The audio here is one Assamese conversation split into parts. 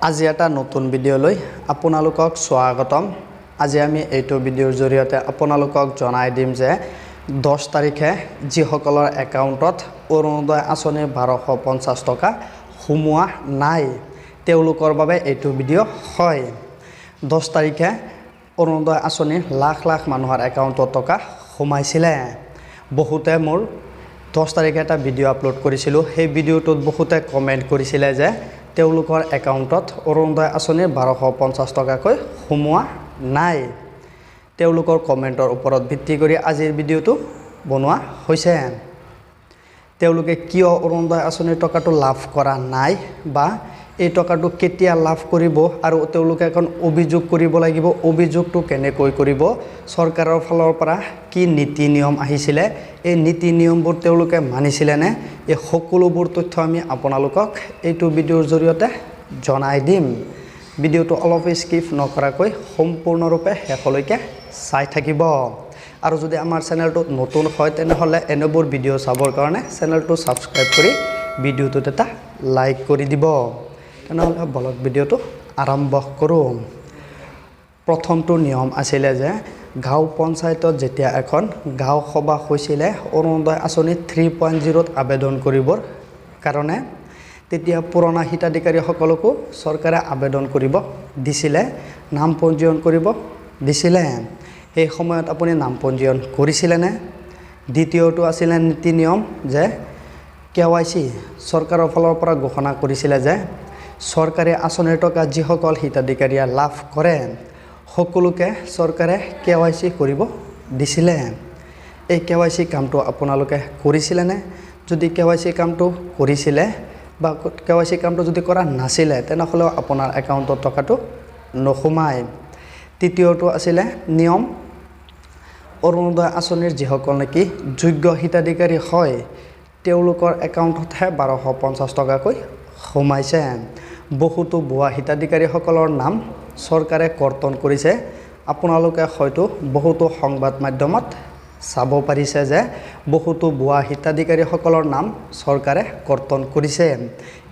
আজি এটা নতুন ভিডিঅ'লৈ আপোনালোকক স্বাগতম। আজি আমি এইটো ভিডিঅ'ৰ জৰিয়তে আপোনালোকক জনাই দিম যে 10 তাৰিখে যিসকলৰ একাউণ্টত অৰুণোদয় আঁচনি 1250 টকা সোমোৱা নাই তেওঁলোকৰ বাবে এইটো ভিডিঅ' হয়। 10 তাৰিখে অৰুণোদয় আঁচনি লাখ লাখ মানুহৰ একাউণ্টত টকা সোমাইছিলে। বহুতে মোৰ 10 তাৰিখে এটা ভিডিঅ' আপলোড কৰিছিলোঁ। সেই ভিডিঅ'টোত বহুতে কমেণ্ট কৰিছিলে যে তেওঁলোকৰ একাউণ্টত অৰুণোদয় আঁচনি 1250 টকাকৈ সোমোৱা নাই। তেওঁলোকৰ কমেণ্টৰ ওপৰত ভিত্তি কৰি আজিৰ ভিডিঅ'টো বনোৱা হৈছে। তেওঁলোকে কিয় অৰুণোদয় আঁচনিৰ টকাটো লাভ কৰা নাই বা এই টকাটো কেতিয়া লাভ কৰিব আৰু তেওঁলোকে এখন অভিযোগ কৰিব লাগিব। অভিযোগটো কেনেকৈ কৰিব, চৰকাৰৰ ফালৰ পৰা কি নীতি নিয়ম আহিছিলে, এই নীতি নিয়মবোৰ তেওঁলোকে মানিছিলেনে, এই সকলোবোৰ তথ্য আমি আপোনালোকক এইটো ভিডিঅ'ৰ জৰিয়তে জনাই দিম। ভিডিঅ'টো অলপ স্কিপ নকৰাকৈ সম্পূৰ্ণৰূপে শেষলৈকে চাই থাকিব। আৰু যদি আমাৰ চেনেলটো নতুন হয় তেনেহ'লে এনেবোৰ ভিডিঅ' চাবৰ কাৰণে চেনেলটো ছাবস্ক্ৰাইব কৰি ভিডিঅ'টোত এটা লাইক কৰি দিব। তেনেহ'লে বলক ভিডিঅ'টো আৰম্ভ কৰোঁ। প্ৰথমটো নিয়ম আছিলে যে গাঁও পঞ্চায়তত যেতিয়া এখন গাঁও সভা হৈছিলে অৰুণোদয় আঁচনি 3.0ত আবেদন কৰিবৰ কাৰণে, তেতিয়া পুৰণা হিতাধিকাৰীসকলকো চৰকাৰে আবেদন কৰিব দিছিলে, নাম পঞ্জীয়ন কৰিব দিছিলে। সেই সময়ত আপুনি নাম পঞ্জীয়ন কৰিছিলেনে? দ্বিতীয়টো আছিলে নীতি নিয়ম যে KYC চৰকাৰৰ ফালৰ পৰা ঘোষণা কৰিছিলে যে চৰকাৰী আঁচনিৰ টকা যিসকল হিতাধিকাৰীয়ে লাভ কৰে সকলোকে চৰকাৰে KYC কৰিব দিছিলে। এই KYC কামটো আপোনালোকে কৰিছিলেনে? যদি KYC কামটো কৰিছিলে বা KYC কামটো যদি কৰা নাছিলে তেনেহ'লেও আপোনাৰ একাউণ্টত টকাটো নোসোমায়। তৃতীয়টো আছিলে নিয়ম, অৰুণোদয় আঁচনিৰ যিসকল নেকি যোগ্য হিতাধিকাৰী হয় তেওঁলোকৰ একাউণ্টতহে 1250 টকাকৈ সোমাইছে। বহুতো ভুৱা হিতাধিকাৰীসকলৰ নাম চৰকাৰে কৰ্তন কৰিছে। আপোনালোকে হয়তো বহুতো সংবাদ মাধ্যমত চাব পাৰিছে যে বহুতো ভুৱা হিতাধিকাৰীসকলৰ নাম চৰকাৰে কৰ্তন কৰিছে।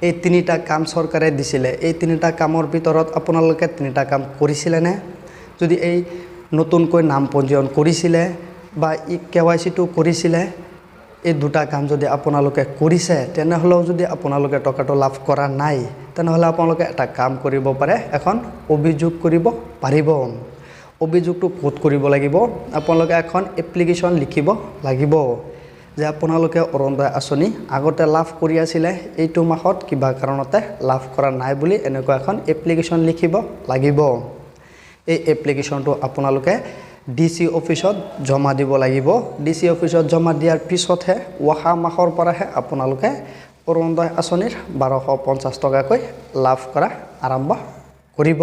এই তিনিটা কাম চৰকাৰে দিছিলে। এই তিনিটা কামৰ ভিতৰত আপোনালোকে তিনিটা কাম কৰিছিলেনে? যদি এই নতুনকৈ নাম পঞ্জীয়ন কৰিছিলে বা KYCটো কৰিছিলে, এই দুটা কাম যদি আপোনালোকে কৰিছে তেনেহ'লেও যদি আপোনালোকে টকাটো লাভ কৰা নাই তেনেহ'লে আপোনালোকে এটা কাম কৰিব পাৰে, এখন অভিযোগ কৰিব পাৰিব। অভিযোগটো ক'ত কৰিব লাগিব? আপোনালোকে এখন এপ্লিকেশ্যন লিখিব লাগিব যে আপোনালোকে অৰুণোদয় আঁচনি আগতে লাভ কৰি আছিলে, এইটো মাহত কিবা কাৰণতে লাভ কৰা নাই বুলি এনেকুৱা এখন এপ্লিকেশ্যন লিখিব লাগিব। এই এপ্লিকেশ্যনটো আপোনালোকে DC অফিচত জমা দিব লাগিব। DC অফিচত জমা দিয়াৰ পিছতহে অহা মাহৰ পৰাহে আপোনালোকে অৰুণোদয় আঁচনিৰ 1250 টকাকৈ লাভ কৰা আৰম্ভ কৰিব।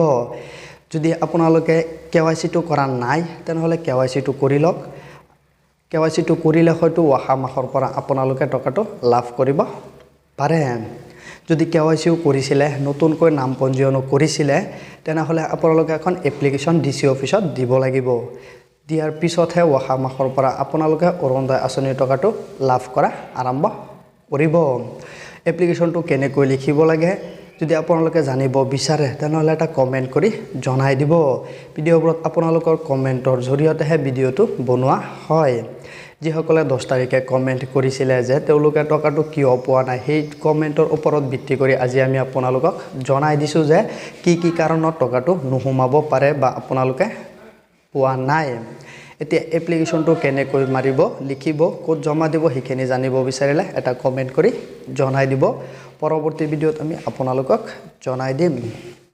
যদি আপোনালোকে KYCটো কৰা নাই তেনেহ'লে KYCটো কৰি লওক। KYCটো কৰিলে হয়তো অহা মাহৰ পৰা আপোনালোকে টকাটো লাভ কৰিব পাৰে। যদি KYCও কৰিছিলে, নতুনকৈ নাম পঞ্জীয়নো কৰিছিলে তেনেহ'লে আপোনালোকে এখন এপ্লিকেশ্যন DC অফিচত দিব লাগিব। দিয়াৰ পিছতহে অহা মাহৰ পৰা আপোনালোকে অৰুণোদয় আঁচনিৰ টকাটো লাভ কৰা আৰম্ভ কৰিব। এপ্লিকেশ্যনটো কেনেকৈ লিখিব লাগে যদি আপোনালোকে জানিব বিচাৰে তেনেহ'লে এটা কমেণ্ট কৰি জনাই দিব। ভিডিঅ'বোৰত আপোনালোকৰ কমেণ্টৰ জৰিয়তেহে ভিডিঅ'টো বনোৱা হয়। যিসকলে 10 তাৰিখে কমেণ্ট কৰিছিলে যে তেওঁলোকে টকাটো কিয় পোৱা নাই, সেই কমেণ্টৰ ওপৰত ভিত্তি কৰি আজি আমি আপোনালোকক জনাই দিছোঁ যে কি কি কাৰণত টকাটো নোসোমাব পাৰে বা আপোনালোকে পোৱা নাই। এতিয়া এপ্লিকেশ্যনটো কেনেকৈ মাৰিব, লিখিব, ক'ত জমা দিব সেইখিনি জানিব বিচাৰিলে এটা কমেণ্ট কৰি জনাই দিব। পৰৱৰ্তী ভিডিঅ'ত আমি আপোনালোকক জনাই দিম।